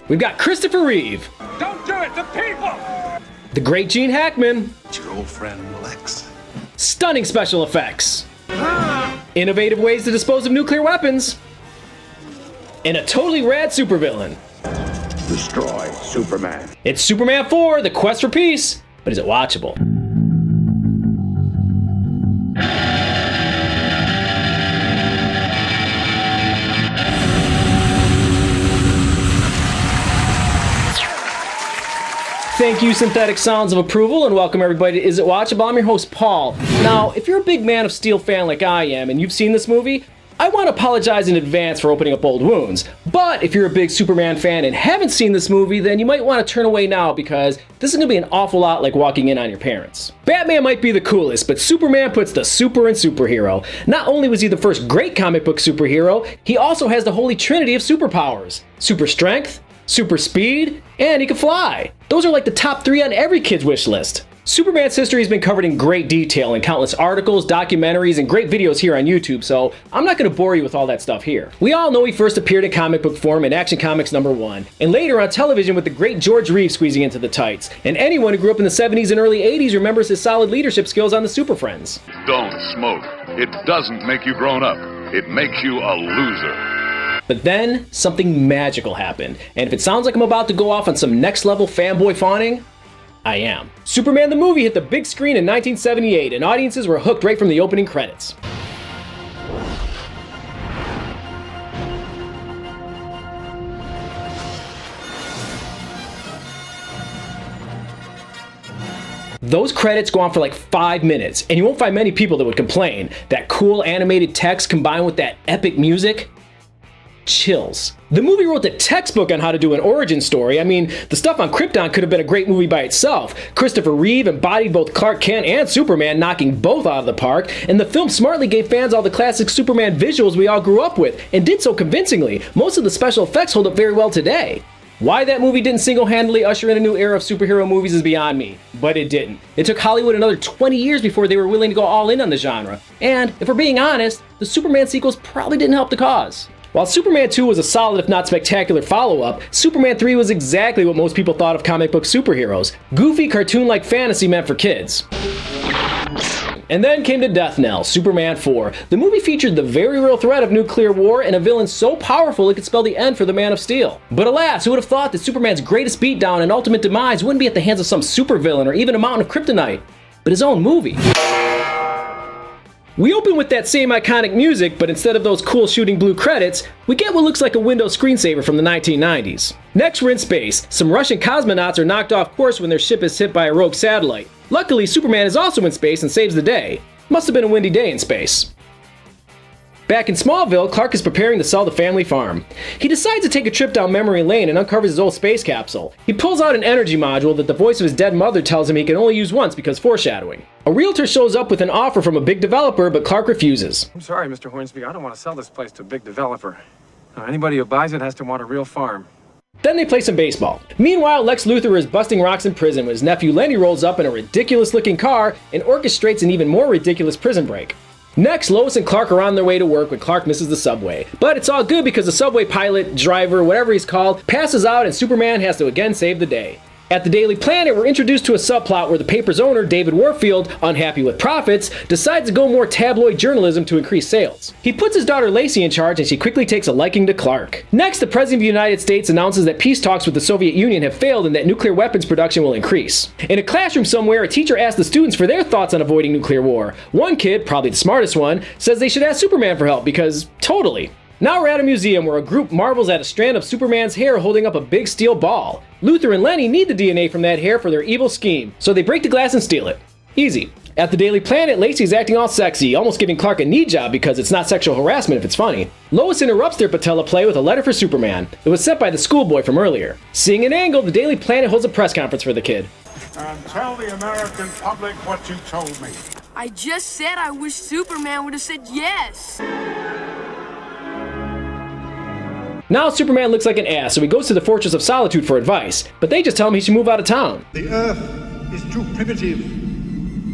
we've got Christopher Reeve. Don't do it, the people! The great Gene Hackman. It's your old friend, Lex. Stunning special effects. Innovative ways to dispose of nuclear weapons. And a totally rad supervillain. Destroy Superman. It's Superman 4, The Quest for Peace. But is it watchable? Thank you, Synthetic Sounds of Approval, and welcome everybody to Is It Watchable? I'm your host, Paul. Now, if you're a big Man of Steel fan like I am, and you've seen this movie, I want to apologize in advance for opening up old wounds. But if you're a big Superman fan and haven't seen this movie, then you might want to turn away now because this is going to be an awful lot like walking in on your parents. Batman might be the coolest, but Superman puts the super in superhero. Not only was he the first great comic book superhero, he also has the holy trinity of superpowers. Super strength, super speed, and he can fly. Those are like the top 3 on every kid's wish list. Superman's history has been covered in great detail in countless articles, documentaries, and great videos here on YouTube, so I'm not going to bore you with all that stuff here. We all know he first appeared in comic book form in Action Comics #1, and later on television with the great George Reeves squeezing into the tights. And anyone who grew up in the 70s and early 80s remembers his solid leadership skills on the Super Friends. Don't smoke. It doesn't make you grown up. It makes you a loser. But then, something magical happened, and if it sounds like I'm about to go off on some next level fanboy fawning, I am. Superman the movie hit the big screen in 1978, and audiences were hooked right from the opening credits. Those credits go on for like 5 minutes, and you won't find many people that would complain. That cool animated text combined with that epic music, chills. The movie wrote the textbook on how to do an origin story. I mean, the stuff on Krypton could have been a great movie by itself. Christopher Reeve embodied both Clark Kent and Superman, knocking both out of the park, and the film smartly gave fans all the classic Superman visuals we all grew up with, and did so convincingly. Most of the special effects hold up very well today. Why that movie didn't single-handedly usher in a new era of superhero movies is beyond me, but it didn't. It took Hollywood another 20 years before they were willing to go all in on the genre, and if we're being honest, the Superman sequels probably didn't help the cause. While Superman 2 was a solid if not spectacular follow-up, Superman 3 was exactly what most people thought of comic book superheroes. Goofy, cartoon-like fantasy meant for kids. And then came to Death Knell, Superman 4. The movie featured the very real threat of nuclear war and a villain so powerful it could spell the end for the Man of Steel. But alas, who would have thought that Superman's greatest beatdown and ultimate demise wouldn't be at the hands of some supervillain or even a mountain of kryptonite, but his own movie. We open with that same iconic music, but instead of those cool shooting blue credits, we get what looks like a Windows screensaver from the 1990s. Next, we're in space. Some Russian cosmonauts are knocked off course when their ship is hit by a rogue satellite. Luckily, Superman is also in space and saves the day. Must have been a windy day in space. Back in Smallville, Clark is preparing to sell the family farm. He decides to take a trip down memory lane and uncovers his old space capsule. He pulls out an energy module that the voice of his dead mother tells him he can only use once because foreshadowing. A realtor shows up with an offer from a big developer, but Clark refuses. I'm sorry, Mr. Hornsby, I don't want to sell this place to a big developer. Anybody who buys it has to want a real farm. Then they play some baseball. Meanwhile, Lex Luthor is busting rocks in prison when his nephew Lenny rolls up in a ridiculous-looking car and orchestrates an even more ridiculous prison break. Next, Lois and Clark are on their way to work when Clark misses the subway. But it's all good because the subway pilot, driver, whatever he's called, passes out and Superman has to again save the day. At the Daily Planet, we're introduced to a subplot where the paper's owner, David Warfield, unhappy with profits, decides to go more tabloid journalism to increase sales. He puts his daughter Lacey in charge and she quickly takes a liking to Clark. Next, the President of the United States announces that peace talks with the Soviet Union have failed and that nuclear weapons production will increase. In a classroom somewhere, a teacher asks the students for their thoughts on avoiding nuclear war. One kid, probably the smartest one, says they should ask Superman for help because totally. Now we're at a museum where a group marvels at a strand of Superman's hair holding up a big steel ball. Luthor and Lenny need the DNA from that hair for their evil scheme, so they break the glass and steal it. Easy. At the Daily Planet, Lacey's acting all sexy, almost giving Clark a knee job because it's not sexual harassment if it's funny. Lois interrupts their patella play with a letter for Superman. It was sent by the schoolboy from earlier. Seeing an angle, the Daily Planet holds a press conference for the kid. And tell the American public what you told me. I just said I wish Superman would have said yes. Now Superman looks like an ass, so he goes to the Fortress of Solitude for advice, but they just tell him he should move out of town. The Earth is too primitive.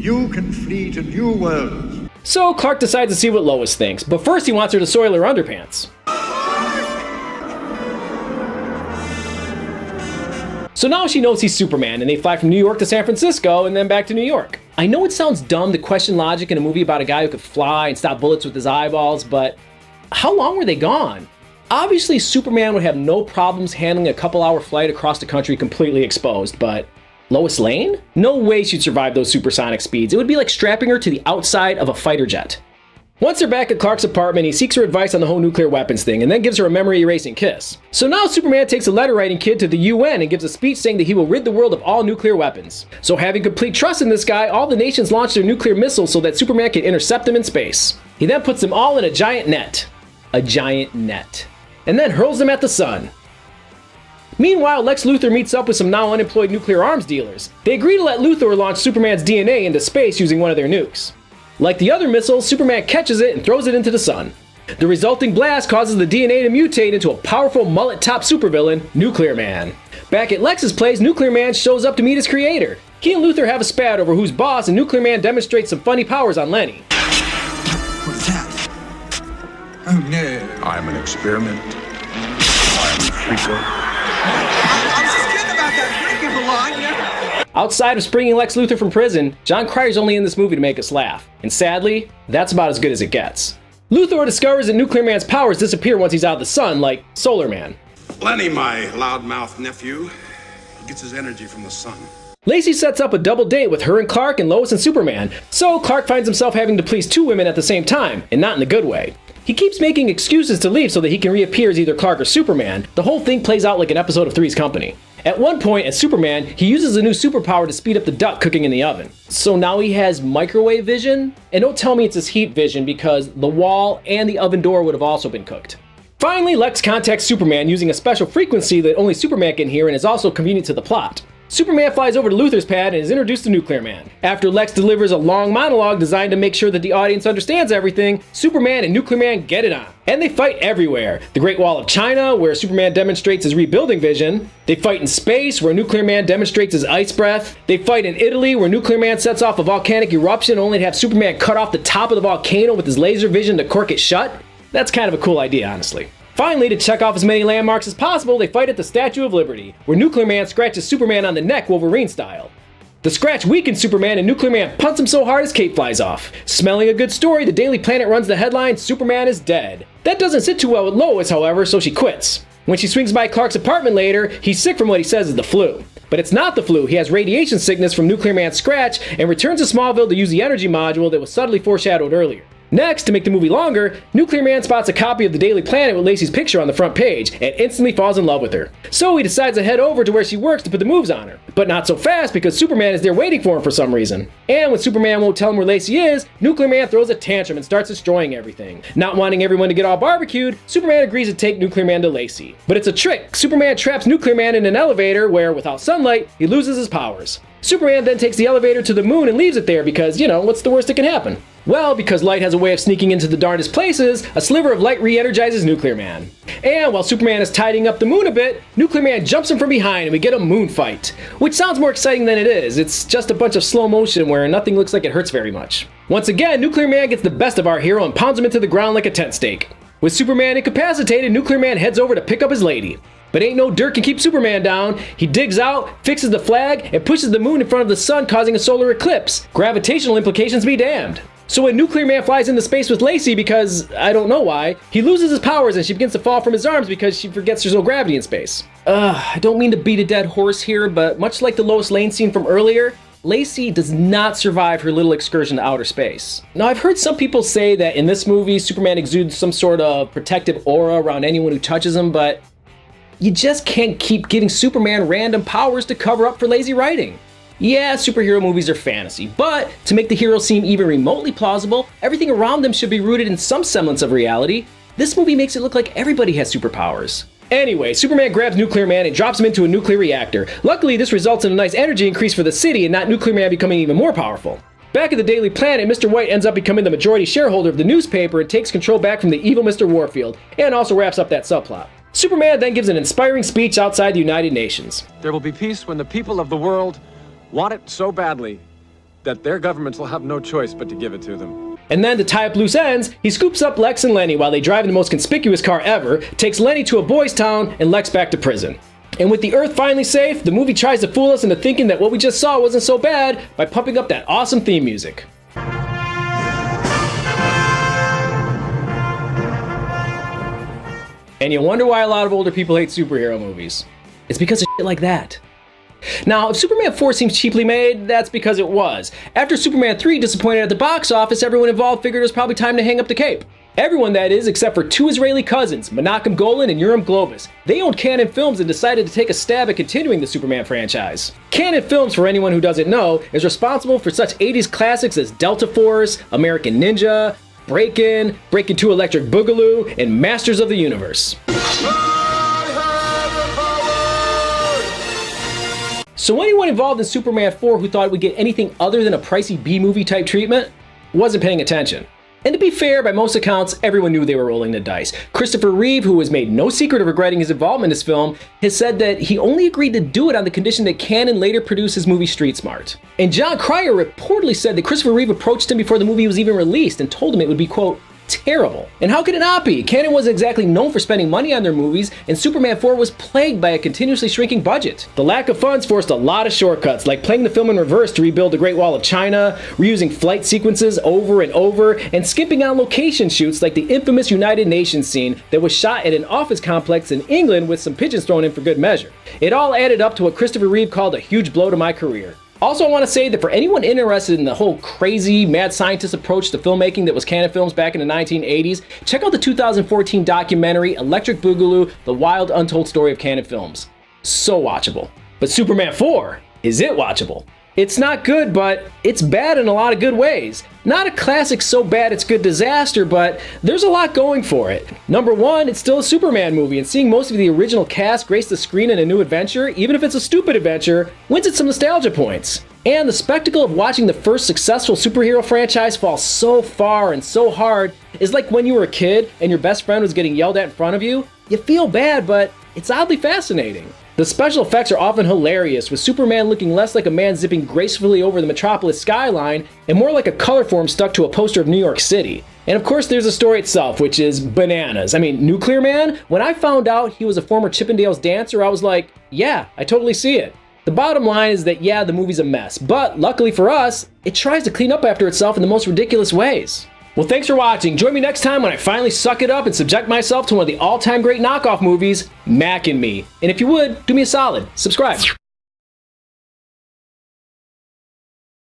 You can flee to new worlds. So Clark decides to see what Lois thinks, but first he wants her to soil her underpants. So now she knows he's Superman, and they fly from New York to San Francisco and then back to New York. I know it sounds dumb to question logic in a movie about a guy who could fly and stop bullets with his eyeballs, but how long were they gone? Obviously, Superman would have no problems handling a couple-hour flight across the country completely exposed, but Lois Lane? No way she'd survive those supersonic speeds. It would be like strapping her to the outside of a fighter jet. Once they're back at Clark's apartment, he seeks her advice on the whole nuclear weapons thing and then gives her a memory-erasing kiss. So now Superman takes a letter-writing kid to the UN and gives a speech saying that he will rid the world of all nuclear weapons. So having complete trust in this guy, all the nations launch their nuclear missiles so that Superman can intercept them in space. He then puts them all in a giant net. A giant net. And then hurls them at the sun. Meanwhile, Lex Luthor meets up with some now unemployed nuclear arms dealers. They agree to let Luthor launch Superman's DNA into space using one of their nukes. Like the other missiles, Superman catches it and throws it into the sun. The resulting blast causes the DNA to mutate into a powerful mullet-top supervillain, Nuclear Man. Back at Lex's place, Nuclear Man shows up to meet his creator. He and Luthor have a spat over who's boss, and Nuclear Man demonstrates some funny powers on Lenny. What's that? Oh no. I'm an experiment. I'm freaker. I was just kidding about that freaking line, yeah? Outside of springing Lex Luthor from prison, John Cryer's only in this movie to make us laugh. And sadly, that's about as good as it gets. Luthor discovers that Nuclear Man's powers disappear once he's out of the sun, like Solar Man. Lenny, my loudmouth nephew, gets his energy from the sun. Lacey sets up a double date with her and Clark and Lois and Superman, so Clark finds himself having to please two women at the same time, and not in a good way. He keeps making excuses to leave so that he can reappear as either Clark or Superman. The whole thing plays out like an episode of Three's Company. At one point, as Superman, he uses a new superpower to speed up the duck cooking in the oven. So now he has microwave vision? And don't tell me it's his heat vision, because the wall and the oven door would have also been cooked. Finally, Lex contacts Superman using a special frequency that only Superman can hear and is also convenient to the plot. Superman flies over to Luthor's pad and is introduced to Nuclear Man. After Lex delivers a long monologue designed to make sure that the audience understands everything, Superman and Nuclear Man get it on. And they fight everywhere. The Great Wall of China, where Superman demonstrates his rebuilding vision. They fight in space, where Nuclear Man demonstrates his ice breath. They fight in Italy, where Nuclear Man sets off a volcanic eruption only to have Superman cut off the top of the volcano with his laser vision to cork it shut. That's kind of a cool idea, honestly. Finally, to check off as many landmarks as possible, they fight at the Statue of Liberty, where Nuclear Man scratches Superman on the neck Wolverine style. The scratch weakens Superman and Nuclear Man punts him so hard his cape flies off. Smelling a good story, the Daily Planet runs the headline, "Superman is dead." That doesn't sit too well with Lois, however, so she quits. When she swings by Clark's apartment later, he's sick from what he says is the flu. But it's not the flu, he has radiation sickness from Nuclear Man's scratch and returns to Smallville to use the energy module that was subtly foreshadowed earlier. Next, to make the movie longer, Nuclear Man spots a copy of the Daily Planet with Lacey's picture on the front page and instantly falls in love with her. So he decides to head over to where she works to put the moves on her. But not so fast, because Superman is there waiting for him for some reason. And when Superman won't tell him where Lacey is, Nuclear Man throws a tantrum and starts destroying everything. Not wanting everyone to get all barbecued, Superman agrees to take Nuclear Man to Lacey. But it's a trick. Superman traps Nuclear Man in an elevator where, without sunlight, he loses his powers. Superman then takes the elevator to the moon and leaves it there because, what's the worst that can happen? Well, because light has a way of sneaking into the darndest places, a sliver of light re-energizes Nuclear Man. And while Superman is tidying up the moon a bit, Nuclear Man jumps him from behind and we get a moon fight. Which sounds more exciting than it is. It's just a bunch of slow motion where nothing looks like it hurts very much. Once again, Nuclear Man gets the best of our hero and pounds him into the ground like a tent stake. With Superman incapacitated, Nuclear Man heads over to pick up his lady. But ain't no dirt can keep Superman down. He digs out, fixes the flag, and pushes the moon in front of the sun, causing a solar eclipse. Gravitational implications be damned. So when Nuclear Man flies into space with Lacey because, I don't know why, he loses his powers and she begins to fall from his arms because she forgets there's no gravity in space. I don't mean to beat a dead horse here, but much like the Lois Lane scene from earlier, Lacey does not survive her little excursion to outer space. Now, I've heard some people say that in this movie, Superman exudes some sort of protective aura around anyone who touches him, but you just can't keep giving Superman random powers to cover up for lazy writing. Yeah, superhero movies are fantasy, but to make the heroes seem even remotely plausible, everything around them should be rooted in some semblance of reality. This movie makes it look like everybody has superpowers. Anyway, Superman grabs Nuclear Man and drops him into a nuclear reactor. Luckily, this results in a nice energy increase for the city and not Nuclear Man becoming even more powerful. Back at the Daily Planet, Mr. White ends up becoming the majority shareholder of the newspaper and takes control back from the evil Mr. Warfield, and also wraps up that subplot. Superman then gives an inspiring speech outside the United Nations. There will be peace when the people of the world want it so badly that their governments will have no choice but to give it to them. And then to tie up loose ends, he scoops up Lex and Lenny while they drive in the most conspicuous car ever, takes Lenny to a boys' town, and Lex back to prison. And with the Earth finally safe, the movie tries to fool us into thinking that what we just saw wasn't so bad by pumping up that awesome theme music. And you wonder why a lot of older people hate superhero movies. It's because of shit like that. Now, if Superman 4 seems cheaply made, that's because it was. After Superman 3 disappointed at the box office, everyone involved figured it was probably time to hang up the cape. Everyone, that is, except for two Israeli cousins, Menachem Golan and Yoram Globus. They owned Cannon Films and decided to take a stab at continuing the Superman franchise. Cannon Films, for anyone who doesn't know, is responsible for such 80s classics as Delta Force, American Ninja, Breakin', Breakin' 2 Electric Boogaloo, and Masters of the Universe. So anyone involved in Superman 4 who thought it would get anything other than a pricey B-movie type treatment wasn't paying attention. And to be fair, by most accounts, everyone knew they were rolling the dice. Christopher Reeve, who has made no secret of regretting his involvement in this film, has said that he only agreed to do it on the condition that Cannon later produce his movie Street Smart. And John Cryer reportedly said that Christopher Reeve approached him before the movie was even released and told him it would be, quote, terrible. And how could it not be? Cannon wasn't exactly known for spending money on their movies, and Superman 4 was plagued by a continuously shrinking budget. The lack of funds forced a lot of shortcuts, like playing the film in reverse to rebuild the Great Wall of China, reusing flight sequences over and over, and skipping on location shoots like the infamous United Nations scene that was shot at an office complex in England with some pigeons thrown in for good measure. It all added up to what Christopher Reeve called a huge blow to my career. Also, I want to say that for anyone interested in the whole crazy mad scientist approach to filmmaking that was Cannon Films back in the 1980s, check out the 2014 documentary Electric Boogaloo: The Wild Untold Story of Cannon Films. So watchable. But Superman 4, is it watchable? It's not good, but it's bad in a lot of good ways. Not a classic so bad it's good disaster, but there's a lot going for it. Number one, it's still a Superman movie, and seeing most of the original cast grace the screen in a new adventure, even if it's a stupid adventure, wins it some nostalgia points. And the spectacle of watching the first successful superhero franchise fall so far and so hard is like when you were a kid and your best friend was getting yelled at in front of you. You feel bad, but it's oddly fascinating. The special effects are often hilarious, with Superman looking less like a man zipping gracefully over the metropolis skyline and more like a color form stuck to a poster of New York City. And of course there's the story itself, which is bananas. I mean, Nuclear Man, when I found out he was a former Chippendales dancer, I was like, yeah, I totally see it. The bottom line is that yeah, the movie's a mess, but luckily for us, it tries to clean up after itself in the most ridiculous ways. Well, thanks for watching. Join me next time when I finally suck it up and subject myself to one of the all-time great knockoff movies, Mac and Me. And if you would, do me a solid, subscribe.